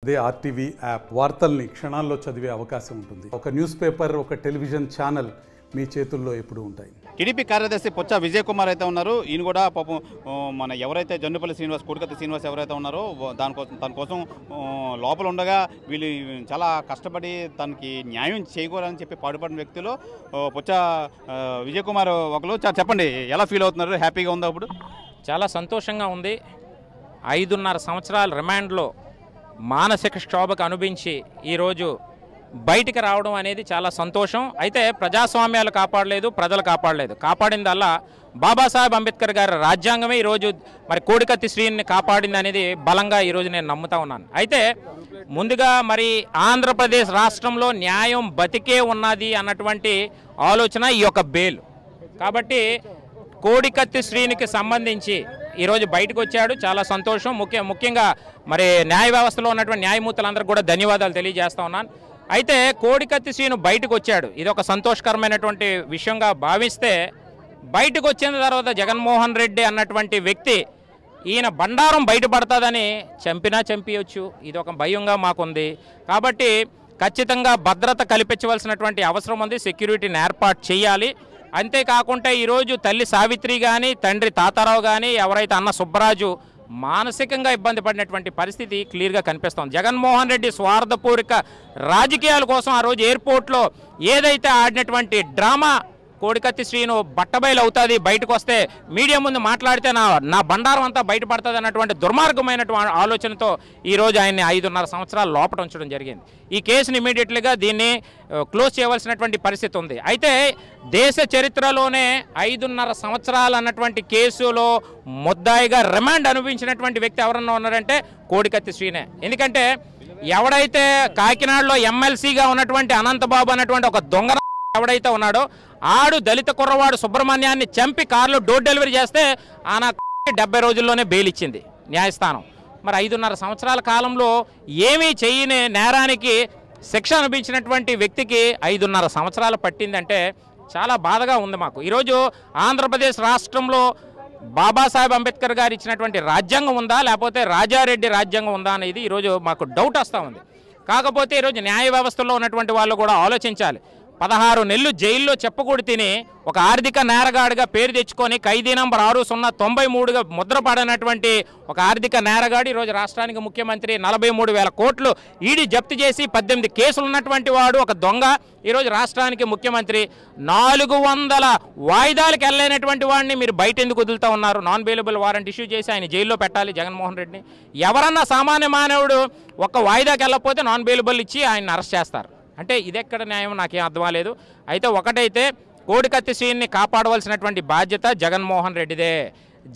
అదే RTV app వార్తల్ని క్షణాల్లో చదివే అవకాశం ఉంటుంది. ఒక న్యూస్ పేపర్, ఒక టెలివిజన్ ఛానల్ మీ చేతుల్లో ఎప్పుడూ ఉంటాయి. టీడీపీ కార్యదర్శి పొచ్చా విజయ్ కుమార్ అయితే ఉన్నారు. ఈయన కూడా పాపం మన ఎవరైతే జొన్నపల్లి శ్రీనివాస్, కోడికత్తి శ్రీనివాస్ ఎవరైతే ఉన్నారో తన కోసం లోపల ఉండగా వీళ్ళు చాలా కష్టపడి తనకి న్యాయం చేయకూడదని చెప్పి పాటుపడిన వ్యక్తులు పొచ్చా విజయ్ కుమార్ ఒకరు. చెప్పండి, ఎలా ఫీల్ అవుతున్నారు? హ్యాపీగా ఉందా? అప్పుడు చాలా సంతోషంగా ఉంది. 5.5 సంవత్సరాల రిమాండ్లో మానసిక క్షోభకు అనుభవించి ఈరోజు బయటికి రావడం అనేది చాలా సంతోషం. అయితే ప్రజాస్వామ్యాలు కాపాడలేదు, ప్రజలు కాపాడలేదు. కాపాడిందల్లా బాబాసాహెబ్ అంబేద్కర్ గారి రాజ్యాంగమే ఈరోజు మరి కోడికత్తి శ్రీని కాపాడింది అనేది బలంగా ఈరోజు నేను నమ్ముతా ఉన్నాను. అయితే ముందుగా మరి ఆంధ్రప్రదేశ్ రాష్ట్రంలో న్యాయం బతికే ఉన్నది అన్నటువంటి ఆలోచన ఈ యొక్క బెయిల్. కాబట్టి కోడికత్తి శ్రీనికి సంబంధించి ఈరోజు బయటకు వచ్చాడు, చాలా సంతోషం. ముఖ్యంగా మరి న్యాయ వ్యవస్థలో ఉన్నటువంటి న్యాయమూర్తులందరికీ కూడా ధన్యవాదాలు తెలియజేస్తా ఉన్నాను. అయితే కోడికత్తి శ్రీను బయటకు వచ్చాడు, ఇది ఒక సంతోషకరమైనటువంటి విషయంగా భావిస్తే, బయటకు వచ్చిన తర్వాత జగన్మోహన్ రెడ్డి అన్నటువంటి వ్యక్తి ఈయన బండారం బయటపడుతుందని చంపినా చంపించవచ్చు, ఇది ఒక భయంగా మాకుంది. కాబట్టి ఖచ్చితంగా భద్రత కల్పించవలసినటువంటి అవసరం ఉంది, సెక్యూరిటీని ఏర్పాటు చేయాలి. అంతేకాకుండా ఈరోజు తల్లి సావిత్రి కానీ, తండ్రి తాతారావు కానీ, ఎవరైతే అన్న సుబ్బరాజు మానసికంగా ఇబ్బంది పడినటువంటి పరిస్థితి క్లియర్గా కనిపిస్తోంది. జగన్మోహన్ రెడ్డి స్వార్థపూరిత రాజకీయాల కోసం ఆ రోజు ఎయిర్పోర్ట్లో ఏదైతే ఆడినటువంటి డ్రామా, కోడికత్తి శ్రీను బట్టబయలు అవుతుంది, బయటకు వస్తే మీడియా ముందు మాట్లాడితే నా బండారం అంతా బయటపడుతుంది అన్నటువంటి దుర్మార్గమైనటువంటి ఆలోచనతో ఈరోజు ఆయన్ని 5.5 సంవత్సరాలు లోపల ఉంచడం జరిగింది. ఈ కేసుని ఇమీడియట్లీగా దీన్ని క్లోజ్ చేయవలసినటువంటి పరిస్థితి ఉంది. అయితే దేశ చరిత్రలోనే 5.5 సంవత్సరాలు అన్నటువంటి కేసులో ముద్దాయిగా రిమాండ్ అనుభవించినటువంటి వ్యక్తి ఎవరన్నా ఉన్నారంటే కోడికత్తి శ్రీనే. ఎందుకంటే ఎవడైతే కాకినాడలో ఎమ్మెల్సీగా ఉన్నటువంటి అనంతబాబు అన్నటువంటి ఒక దొంగ ఎవడైతే ఉన్నాడో ఆడు దళిత కుర్రవాడు సుబ్రహ్మణ్యాన్ని చంపి కారులో డోర్ డెలివరీ చేస్తే ఆయన 70 రోజుల్లోనే బెయిల్ ఇచ్చింది న్యాయస్థానం. మరి 5.5 సంవత్సరాల కాలంలో ఏమీ చేయని నేరానికి శిక్ష అనుభవించినటువంటి వ్యక్తికి 5.5 సంవత్సరాలు పట్టిందంటే చాలా బాధగా ఉంది మాకు. ఈరోజు ఆంధ్రప్రదేశ్ రాష్ట్రంలో బాబాసాహెబ్ అంబేద్కర్ గారు ఇచ్చినటువంటి రాజ్యాంగం ఉందా, లేకపోతే రాజారెడ్డి రాజ్యాంగం ఉందా అనేది ఈరోజు మాకు డౌట్ వస్తూ ఉంది. కాకపోతే ఈరోజు న్యాయ వ్యవస్థలో ఉన్నటువంటి వాళ్ళు కూడా ఆలోచించాలి. 16 నెలలు జైల్లో చెప్పకూడి తిని ఒక ఆర్థిక నేరగాడిగా పేరు తెచ్చుకొని ఖైదీ నంబర్ 6093గా ముద్రపడినటువంటి ఒక ఆర్థిక నేరగాడు ఈరోజు రాష్ట్రానికి ముఖ్యమంత్రి. 43,000 కోట్లు ఈడీ జప్తు చేసి 18 కేసులు ఉన్నటువంటి వాడు ఒక దొంగ ఈరోజు రాష్ట్రానికి ముఖ్యమంత్రి. 400 వాయిదాలకు వెళ్ళలేనటువంటి వాడిని మీరు బయట ఎందుకు వదులుతూ ఉన్నారు? నాన్ బెయిలబుల్ వారెంట్ ఇష్యూ చేసి ఆయన జైల్లో పెట్టాలి జగన్మోహన్ రెడ్డిని. ఎవరన్నా సామాన్య మానవుడు ఒక వాయిదాకి వెళ్ళకపోతే నాన్ బెయిలబుల్ ఇచ్చి ఆయన అరెస్ట్ చేస్తారు అంటే ఇదెక్కడ న్యాయం? నాకేం అర్థం కాలేదు. అయితే ఒకటైతే కోడికత్తి శ్రీని కాపాడవలసినటువంటి బాధ్యత జగన్మోహన్ రెడ్డిదే.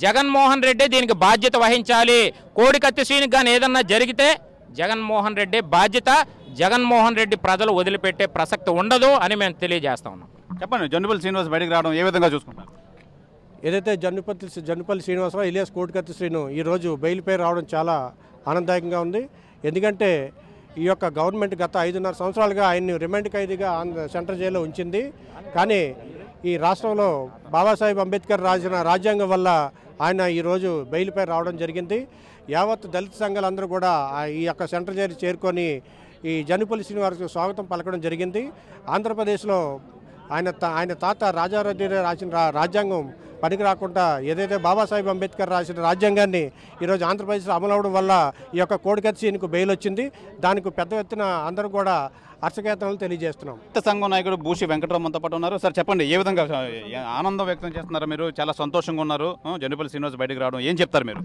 జగన్మోహన్ రెడ్డి దీనికి బాధ్యత వహించాలి. కోడికత్తి శ్రీనికి కానీ ఏదన్నా జరిగితే జగన్మోహన్ రెడ్డి బాధ్యత. జగన్మోహన్ రెడ్డి ప్రజలు వదిలిపెట్టే ప్రసక్తి ఉండదు అని మేము తెలియజేస్తా ఉన్నాం. చెప్పండి, జొన్నపల్లి శ్రీనివాస్ బయటకు రావడం ఏ విధంగా చూసుకుంటారు? ఏదైతే జొన్నపల్లి శ్రీనివాసరావు ఇలియాస్ కోడికత్తి శ్రీను ఈరోజు బెయిల్పై రావడం చాలా ఆనందదాయకంగా ఉంది. ఎందుకంటే ఈ యొక్క గవర్నమెంట్ గత 5.5 సంవత్సరాలుగా ఆయన్ని రిమాండ్ ఖైదీగా సెంట్రల్ జైల్లో ఉంచింది. కానీ ఈ రాష్ట్రంలో బాబాసాహెబ్ అంబేద్కర్ రాసిన రాజ్యాంగం వల్ల ఆయన ఈరోజు బెయిల్పై రావడం జరిగింది. యావత్ దళిత సంఘాలందరూ కూడా ఈ యొక్క సెంట్రల్ జైలు చేరుకొని ఈ జొన్నపల్లి శ్రీనివాస్కు స్వాగతం పలకడం జరిగింది. ఆంధ్రప్రదేశ్లో ఆయన తాత రాజారెడ్డి రాసిన రాజ్యాంగం పనికి రాకుండా ఏదైతే బాబాసాహెబ్ అంబేద్కర్ రాసిన రాజ్యాంగాన్ని ఈరోజు ఆంధ్రప్రదేశ్లో అమలవడం వల్ల ఈ యొక్క కోడికత్తి శ్రీనికి బెయిల్ వచ్చింది. దానికి పెద్ద ఎత్తున అందరూ కూడా హర్షకేతనాలు తెలియజేస్తున్నాం. సంఘం నాయకుడు బూషి వెంకటరామన్తో పాటు ఉన్నారు. సార్ చెప్పండి, ఏ విధంగా ఆనందం వ్యక్తం చేస్తున్నారు? మీరు చాలా సంతోషంగా ఉన్నారు, జొన్నపల్లి శ్రీనివాస్ బయటకు రావడం, ఏం చెప్తారు మీరు?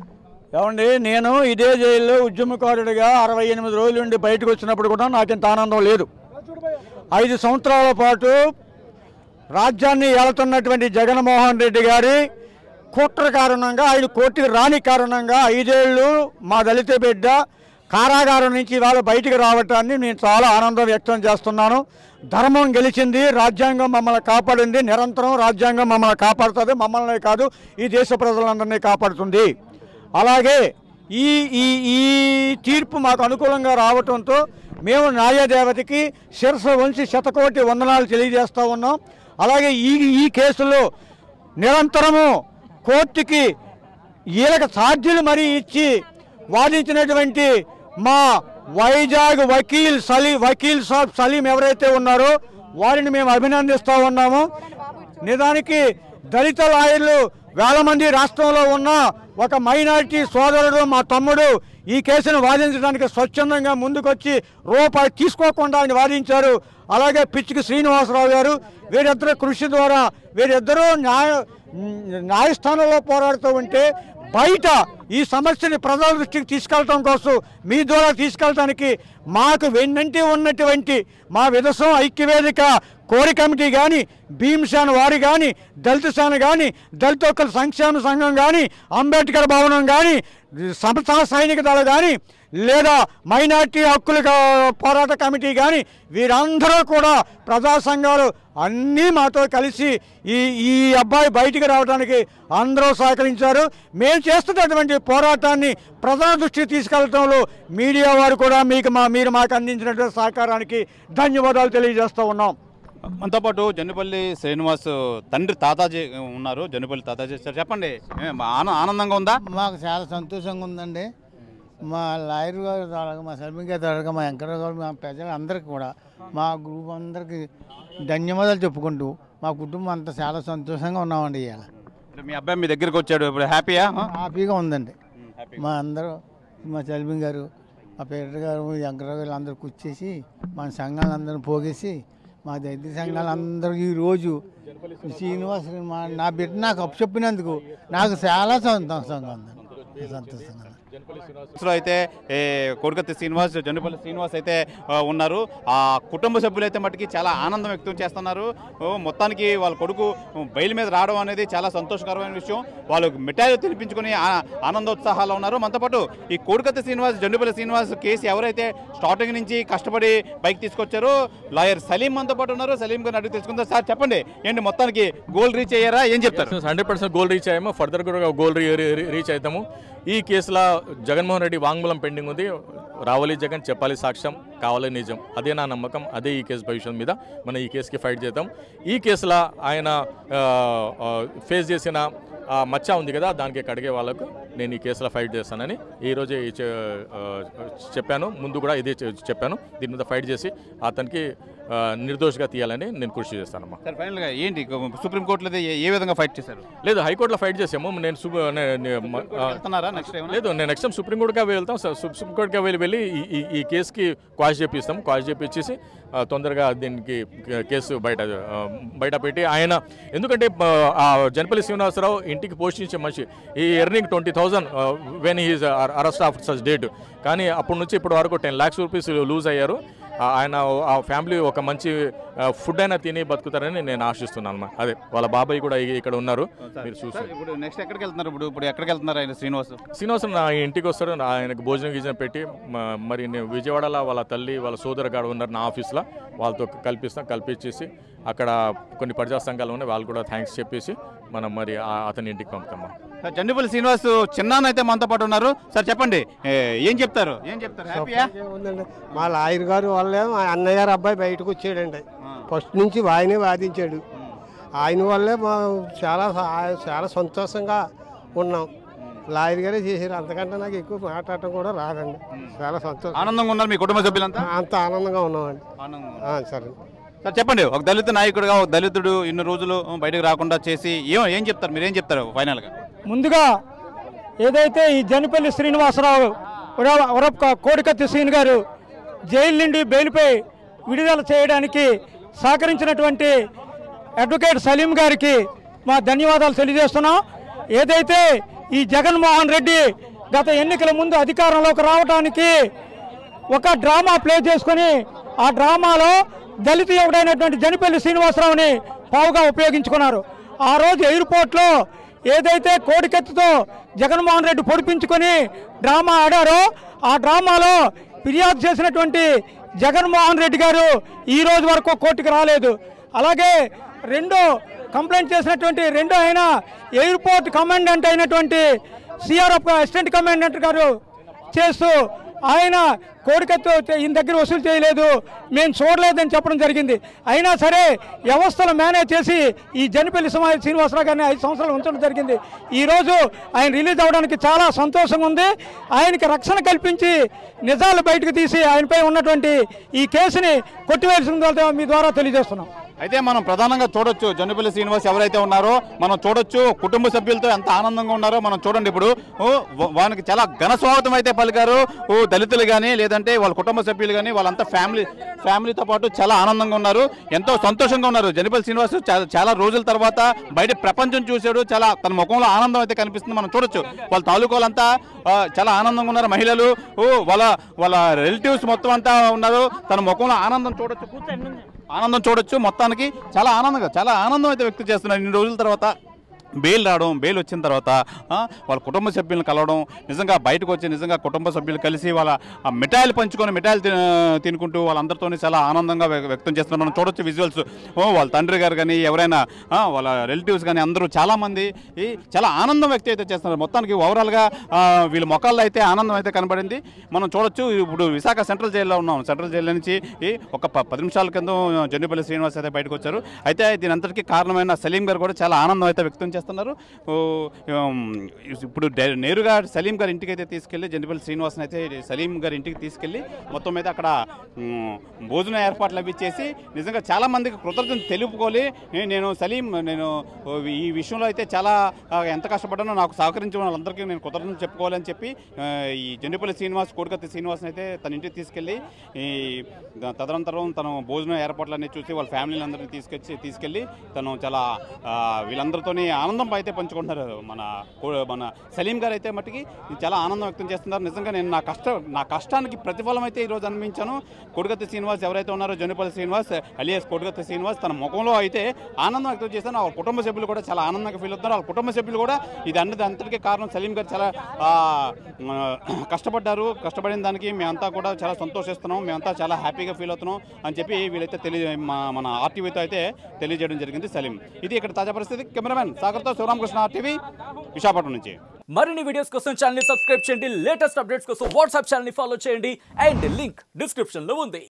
ఏమండి, నేను ఇదే జైల్లో ఉద్యమకారుడిగా 68 రోజుల నుండి బయటకు వచ్చినప్పుడు కూడా నాకు ఇంత ఆనందం లేదు. 5 సంవత్సరాల పాటు రాజ్యాన్ని ఏలుతున్నటువంటి జగన్మోహన్ రెడ్డి గారి కుట్ర కారణంగా, ఆయన కోర్టుకు రాని కారణంగా 5 ఏళ్ళు మా దళిత బిడ్డ కారాగారం నుంచి ఇవాళ బయటికి రావటాన్ని నేను చాలా ఆనందం వ్యక్తం చేస్తున్నాను. ధర్మం గెలిచింది, రాజ్యాంగం మమ్మల్ని కాపాడింది. నిరంతరం రాజ్యాంగం మమ్మల్ని కాపాడుతుంది, మమ్మల్నే కాదు ఈ దేశ ప్రజలందరినీ కాపాడుతుంది. అలాగే ఈ ఈ ఈ తీర్పు మాకు అనుకూలంగా రావడంతో మేము న్యాయదేవతకి శిరస్సు వంచి శతకోటి వందనాలు తెలియజేస్తూ ఉన్నాం. అలాగే ఈ కేసులో నిరంతరము కోర్టుకి వీళ్ళకి ఛార్జీలు మరీ ఇచ్చి వాదించినటువంటి మా వైజాగ్ వకీల్ సాబ్ సలీం ఎవరైతే ఉన్నారో వారిని మేము అభినందిస్తూ ఉన్నాము. నిజానికి దళిత లాయర్లు వేల మంది రాష్ట్రంలో ఉన్న ఒక మైనారిటీ సోదరుడు మా తమ్ముడు ఈ కేసును వాదించడానికి స్వచ్ఛందంగా ముందుకొచ్చి రూపాయి తీసుకోకుండా ఆయన వాదించారు. అలాగే పిచ్చికి శ్రీనివాసరావు గారు వీరిద్దరు కృషి ద్వారా వీరిద్దరూ న్యాయస్థానంలో పోరాడుతూ ఉంటే బయట ఈ సమస్యని ప్రజల దృష్టికి తీసుకెళ్ళటం కోసం మీ ద్వారా తీసుకెళ్ళటానికి మాకు వెన్నంటి ఉన్నటువంటి మా విదసం ఐక్యవేదిక కోరి కమిటీ కానీ భీమ్సేన వారి కానీ దళిత సేన కానీ దళిత హక్కుల సంక్షేమ సంఘం కానీ అంబేద్కర్ భవనం కానీ సమతా సైనిక దళ కానీ లేదా మైనార్టీ హక్కుల పోరాట కమిటీ కానీ వీరందరూ కూడా ప్రజా సంఘాలు అన్నీ మాతో కలిసి ఈ అబ్బాయి బయటికి రావడానికి అందరూ సహకరించారు. మేము చేస్తున్నటువంటి పోరాటాన్ని ప్రజా దృష్టికి తీసుకెళ్లడంలో మీడియా వారు కూడా మీరు మాకు అందించినటువంటి సహకారానికి ధన్యవాదాలు తెలియజేస్తూ ఉన్నాం. మనతో పాటు జన్నుపల్లి శ్రీనివాస్ తండ్రి తాతాజీ ఉన్నారు. జన్నుపల్లి తాతాజీ సార్ చెప్పండి, ఆనందంగా ఉందా? మాకు చాలా సంతోషంగా ఉందండి. మా లాయర్ గారు తాలూకా, మా సలీం గారి తాలూకా, మా వెంకటరావు గారు, మా ప్రజలందరికీ కూడా మా గ్రూప్ అందరికీ ధన్యవాదాలు చెప్పుకుంటూ మా కుటుంబం అంతా చాలా సంతోషంగా ఉన్నామండి. ఇవాళ మీ అబ్బాయి మీ దగ్గరికి వచ్చాడు, ఇప్పుడు హ్యాపీగా ఉందండి. మా అందరూ మా సలీం గారు, మా పేటర్ గారు, వెంకటరావు గారు అందరూ కూర్చేసి మన సంఘాలందరూ పోగేసి మా దళిత సంఘాలందరూ ఈరోజు శ్రీనివాస్ నా బిడ్డ నాకు అప్పచెప్పినందుకు నాకు చాలా సంతోషంగా ఉందండి. సంతోషంగా అయితే కోడికత్తి శ్రీనివాస్, జన్నుపల్లి శ్రీనివాస్ అయితే ఉన్నారు. ఆ కుటుంబ సభ్యులైతే మటుకి చాలా ఆనందం వ్యక్తం చేస్తున్నారు. మొత్తానికి వాళ్ళ కొడుకు బయలు మీద రావడం అనేది చాలా సంతోషకరమైన విషయం. వాళ్ళు మిఠాయిలు తినిపించుకుని ఆనందోత్సాహాలు ఉన్నారు. మనతో పాటు ఈ కోడికత్తి శ్రీనివాస్, జన్నుపల్లి శ్రీనివాస్ కేసు ఎవరైతే స్టార్టింగ్ నుంచి కష్టపడి బైక్ తీసుకొచ్చారో లాయర్ సలీం మనతో పాటు ఉన్నారు. సలీం గారిని అడిగి తెలుసుకుందాం. సార్ చెప్పండి, ఏంటి మొత్తానికి గోల్ రీచ్ అయ్యారా? ఏం చెప్తారు? 100% గోల్ రీచ్ అయ్యాము. ఫర్దర్ కూడా గోల్ రీచ్ అవుతాము. ఈ కేసులో జగన్మోహన్ రెడ్డి వాంగ్మూలం పెండింగ్ ఉంది. రావాలి జగన్, చెప్పాలి సాక్ష్యం, కావాలి నిజం. అదే నా నమ్మకం. అదే ఈ కేసు భవిష్యత్తు మీద మనం ఈ కేసుకి ఫైట్ చేద్దాం. ఈ కేసులో ఆయన ఫేస్ చేసిన మచ్చ ఉంది కదా, దానికి కడిగే వాళ్ళకు నేను ఈ కేసులో ఫైట్ చేస్తానని ఈరోజే చెప్పాను. ముందు కూడా ఇదే చెప్పాను. దీని మీద ఫైట్ చేసి అతనికి నిర్దోషిగా తీయాలని నేను కృషి చేస్తానమ్మా. సార్ ఫైనల్గా ఏంటి సుప్రీంకోర్టులో ఏ విధంగా ఫైట్ చేశారు? లేదు, హైకోర్టులో ఫైట్ చేసాము. నేను లేదు, నేను నెక్స్ట్ టైం సుప్రీంకోర్టుగా వెళ్తాం. సుప్రీంకోర్టుగా వెళ్ళి ఈ కేసుకి క్వాష్ చేపిస్తాం. క్వాష్ చేపించేసి తొందరగా దీనికి కేసు బయట పెట్టి ఆయన, ఎందుకంటే జన్నుపల్లి శ్రీనివాసరావు ఇంటికి పోషించే మనిషి. ఈ earning 20,000 when he's arrest of such date. కానీ అప్పటి నుంచి ఇప్పటి వరకు 10 lakhs రూపీస్ లూజ్ అయ్యారు. ఆయన ఆ ఫ్యామిలీ ఒక మంచి ఫుడ్ అయినా తిని బతుకుతారని నేను ఆశిస్తున్నాను. అదే వాళ్ళ బాబాయ్ కూడా ఇక్కడ ఉన్నారు, మీరు చూసి. ఇప్పుడు నెక్స్ట్ ఎక్కడికి వెళ్తున్నారు? ఇప్పుడు ఎక్కడికి వెళ్తున్నారు ఆయన శ్రీనివాస్? నా ఇంటికి వస్తారు. ఆయనకు భోజనం పెట్టి మరి నేను విజయవాడలో వాళ్ళ తల్లి వాళ్ళ సోదరు గారు ఉన్నారు నా ఆఫీస్లో, వాళ్ళతో కల్పించేసి అక్కడ కొన్ని ప్రజా సంఘాలు ఉన్నాయి, వాళ్ళు కూడా థ్యాంక్స్ చెప్పేసి మనం మరి అతని ఇంటికి పంపుతామా. జన్నుపల్లి శ్రీనివాస్ చిన్నాన్న అయితే మనతో పాటు ఉన్నారు. సార్ చెప్పండి, ఏం చెప్తారు? మా లాయర్ గారు వల్లే మా అన్నయ్య గారు అబ్బాయి బయటకు వచ్చాడండి. ఫస్ట్ నుంచి ఆయనే వాదించాడు. ఆయన వల్లే మా చాలా సంతోషంగా ఉన్నాం. లాయర్ గారే చేశారు. అంతకంటే నాకు ఎక్కువ మాట్లాడటం కూడా రాదండి. చాలా సంతోషం, ఆనందంగా ఉన్నారు మీ కుటుంబ సభ్యులంతా? అంత ఆనందంగా ఉన్నామండి. సరే సార్ చెప్పండి, ఒక దళిత నాయకుడిగా ఒక దళితుడు ఇన్ని రోజులు బయటకు రాకుండా చేసి ఏం చెప్తారు? మీరేం చెప్తారు ఫైనల్గా? ముందుగా ఏదైతే ఈ జన్నుపల్లి శ్రీనివాసరావు కోడికత్తి శ్రీని గారు జైలు నుండి బెయిల్పై విడుదల చేయడానికి సహకరించినటువంటి అడ్వకేట్ సలీం గారికి మా ధన్యవాదాలు తెలియజేస్తున్నాం. ఏదైతే ఈ జగన్మోహన్ రెడ్డి గత ఎన్నికల ముందు అధికారంలోకి రావడానికి ఒక డ్రామా ప్లే చేసుకొని ఆ డ్రామాలో దళిత యువకుడైనటువంటి జన్నుపల్లి శ్రీనివాసరావుని పావుగా ఉపయోగించుకున్నారు. ఆ రోజు ఎయిర్పోర్ట్లో ఏదైతే కోడికత్తితో జగన్మోహన్ రెడ్డి పొడిపించుకొని డ్రామా ఆడారో ఆ డ్రామాలో ఫిర్యాదు చేసినటువంటి జగన్మోహన్ రెడ్డి గారు ఈ రోజు వరకు కోర్టుకు రాలేదు. అలాగే కంప్లైంట్ చేసినటువంటి ఆయన ఎయిర్పోర్ట్ కమాండెంట్ అయినటువంటి సిఆర్ఎఫ్ అసిస్టెంట్ కమాండెంట్ గారు చేస్తూ ఆయన కోడికత్తు ఈయన దగ్గర వసూలు చేయలేదు, మేము చూడలేదని చెప్పడం జరిగింది. అయినా సరే వ్యవస్థలు మేనేజ్ చేసి ఈ జన్నిపల్లి శ్రీనివాసరావు గారిని 5 సంవత్సరాలు ఉంచడం జరిగింది. ఈరోజు ఆయన రిలీజ్ అవ్వడానికి చాలా సంతోషంగా ఉంది. ఆయనకి రక్షణ కల్పించి నిజాలు బయటకు తీసి ఆయనపై ఉన్నటువంటి ఈ కేసుని కొట్టివేయాల్సిందో మీ ద్వారా తెలియజేస్తున్నాం. అయితే మనం ప్రధానంగా చూడొచ్చు జన్నిపల్లి శ్రీనివాస్ ఎవరైతే ఉన్నారో మనం చూడొచ్చు కుటుంబ సభ్యులతో ఎంత ఆనందంగా ఉన్నారో మనం చూడండి. ఇప్పుడు వానికి చాలా ఘన స్వాగతం అయితే పలికారు దళితులు కానీ లేదంటే వాళ్ళ కుటుంబ సభ్యులు కానీ వాళ్ళంతా ఫ్యామిలీతో పాటు చాలా ఆనందంగా ఉన్నారు, ఎంతో సంతోషంగా ఉన్నారు. జన్నిపల్లి శ్రీనివాస్ చాలా రోజుల తర్వాత బయట ప్రపంచం చూశాడు, చాలా తన ముఖంలో ఆనందం అయితే కనిపిస్తుంది మనం చూడొచ్చు. వాళ్ళ తాలూకాలంతా చాలా ఆనందంగా ఉన్నారు, మహిళలు వాళ్ళ రిలేటివ్స్ మొత్తం అంతా ఉన్నారు, తన ముఖంలో ఆనందం చూడొచ్చు. మొత్తానికి చాలా ఆనందం అయితే వ్యక్తం చేస్తున్నారు. ఇన్ని రోజుల తర్వాత బెయిల్ రావడం, బెయిల్ వచ్చిన తర్వాత వాళ్ళ కుటుంబ సభ్యులను కలవడం, నిజంగా బయటకు వచ్చి నిజంగా కుటుంబ సభ్యులు కలిసి వాళ్ళ మిఠాయిలు పంచుకొని మిఠాయిలు తినుకుంటూ వాళ్ళందరితో చాలా ఆనందంగా వ్యక్తం చేస్తున్నారు. మనం చూడొచ్చు విజువల్స్. వాళ్ళ తండ్రి గారు కానీ ఎవరైనా వాళ్ళ రిలేటివ్స్ కానీ అందరూ చాలామంది చాలా ఆనందం వ్యక్తం అయితే చేస్తున్నారు. మొత్తానికి ఓవరాల్గా వీళ్ళ మొక్కల్లో అయితే ఆనందం అయితే కనబడింది. మనం చూడొచ్చు. ఇప్పుడు విశాఖ సెంట్రల్ జైల్లో ఉన్నాం. సెంట్రల్ జైలు నుంచి ఒక 10 నిమిషాల కింద జన్నిపల్లి శ్రీనివాస్ అయితే బయటకు వచ్చారు. అయితే దీని అంతటికీ కారణమైన సలీం గారు కూడా చాలా ఆనందం అయితే వ్యక్తం చేస్తున్నారు. ఇప్పుడు నేరుగా సలీం గారి ఇంటికి అయితే తీసుకెళ్లి జన్నిపల్లి శ్రీనివాస్ని అయితే సలీం గారి ఇంటికి తీసుకెళ్లి మొత్తం మీద అక్కడ భోజన ఏర్పాట్లు అవి చేసి నిజంగా చాలా మందికి కృతజ్ఞతలు తెలుపుకోవాలి. నేను ఈ విషయంలో అయితే చాలా ఎంత కష్టపడ్డానో నాకు సహకరించిన వాళ్ళందరికీ నేను కృతజ్ఞతలు చెప్పుకోవాలని చెప్పి ఈ జన్నిపల్లి శ్రీనివాస్ కోడికత్తి శ్రీనివాస్ని అయితే తన ఇంటికి తీసుకెళ్ళి తదనంతరం తను భోజన ఏర్పాట్లన్నీ చూసి వాళ్ళ ఫ్యామిలీని అందరినీ తీసుకెళ్ళి తను చాలా వీళ్ళందరితోని ఆనందం అయితే పంచుకుంటున్నారు. మన సలీం గారు అయితే మట్టికి చాలా ఆనందం వ్యక్తం చేస్తున్నారు. నిజంగా నేను నా కష్టానికి ప్రతిఫలం అయితే ఈరోజు అనిపించాను. కోడికత్తి శ్రీనివాస్ ఎవరైతే ఉన్నారో జన్నిపల్లి శ్రీనివాస్ అలియాస్ కోడికత్తి శ్రీనివాస్ తన ముఖంలో అయితే ఆనందం వ్యక్తం చేస్తాను. వాళ్ళ కుటుంబ సభ్యులు కూడా చాలా ఆనందంగా ఫీల్ అవుతున్నారు. వాళ్ళ కుటుంబ సభ్యులు కూడా ఇది అంతటికీ కారణం సలీం గారు చాలా కష్టపడిన దానికి మేమంతా కూడా చాలా సంతోషిస్తున్నాం, మేమంతా చాలా హ్యాపీగా ఫీల్ అవుతున్నాం అని చెప్పి వీళ్ళైతే మన ఆర్టీవీతో అయితే తెలియజేయడం జరిగింది సలీం. ఇది ఇక్కడ తాజా పరిస్థితి. కెమెరామెన్ సాగర్తో శివరామకృష్ణ, ఆర్టీవీ విశాఖపట్నం నుంచి. మరిన్ని వీడియోస్ కోసం ఛానల్ ని సబ్స్క్రైబ్ చేయండి, లేటెస్ట్ అప్డేట్స్ కోసం వాట్సాప్ ఛానల్ ని ఫాలో చేయండి అండ్ లింక్ డిస్క్రిప్షన్ లో ఉంది.